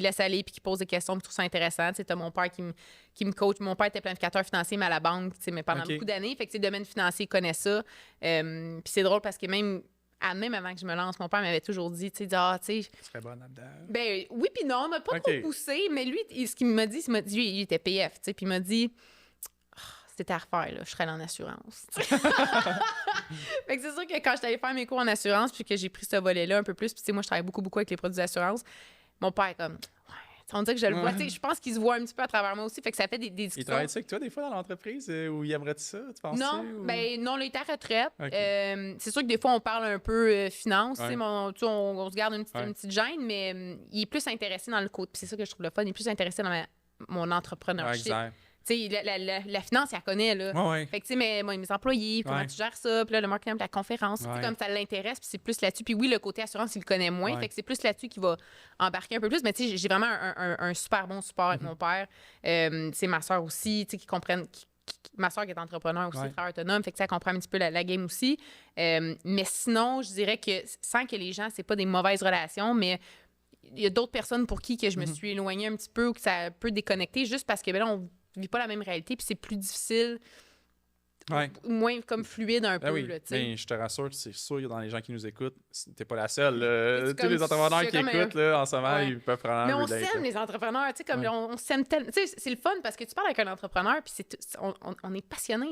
laisse aller puis qui pose des questions puis trouve ça intéressant. Tu sais, t'as mon père qui me coach. Mon père était planificateur financier, mais à la banque, tu sais, mais pendant beaucoup d'années. Fait que, tu sais, le domaine financier, il connaît ça. Puis c'est drôle parce que même avant que je me lance, mon père m'avait toujours dit, tu sais, Tu serais bonne là-dedans. Ben oui, puis non, il m'a pas trop poussé, mais lui, ce qu'il m'a dit, lui, il était PF, tu sais, puis il m'a dit, c'était à refaire, là, je serais en assurance. Fait que c'est sûr que quand j'étais allée faire mes cours en assurance, puis que j'ai pris ce volet-là un peu plus, puis tu sais, moi, je travaille beaucoup avec les produits d'assurance, mon père est comme, ouais, on dirait que je le vois, tu sais, je pense qu'il se voit un petit peu à travers moi aussi, fait que ça fait des discussions. Il travaille avec toi des fois dans l'entreprise où il aimerait ça, tu penses? Non, non, là, il est à retraite. Okay. C'est sûr que des fois, on parle un peu finance, Ouais. on se garde une petite gêne, mais il est plus intéressé dans le côté, puis c'est ça que je trouve le fun, il est plus intéressé dans mon entrepreneurship. Exact. Tu sais, la finance, il la connaît, là. Ouais. Fait que, tu sais, mes employés, comment tu gères ça, puis là, le marketing, la conférence, comme ça l'intéresse, puis c'est plus là-dessus. Puis oui, le côté assurance, il le connaît moins, fait que c'est plus là-dessus qu'il va embarquer un peu plus. Mais tu sais, j'ai vraiment un super bon support avec mon père. C'est ma soeur aussi, tu sais, qui comprennent... Ma soeur qui est entrepreneur aussi, travailleur autonome, fait que ça comprend un petit peu la game aussi. Mais sinon, je dirais que sans que les gens, c'est pas des mauvaises relations, mais il y a d'autres personnes pour qui que je me suis éloignée un petit peu ou que ça peut déconnecter juste parce que ben là, on vit pas la même réalité puis c'est plus difficile, moins comme fluide un peu. Oui, là, mais je te rassure, c'est sûr que dans les gens qui nous écoutent, t'es pas la seule. Tous les entrepreneurs qui écoutent là, en ce moment, ils peuvent prendre mais on s'aime les entrepreneurs, tu sais, comme on s'aime tellement. Tu sais, c'est le fun parce que tu parles avec un entrepreneur puis on est passionné.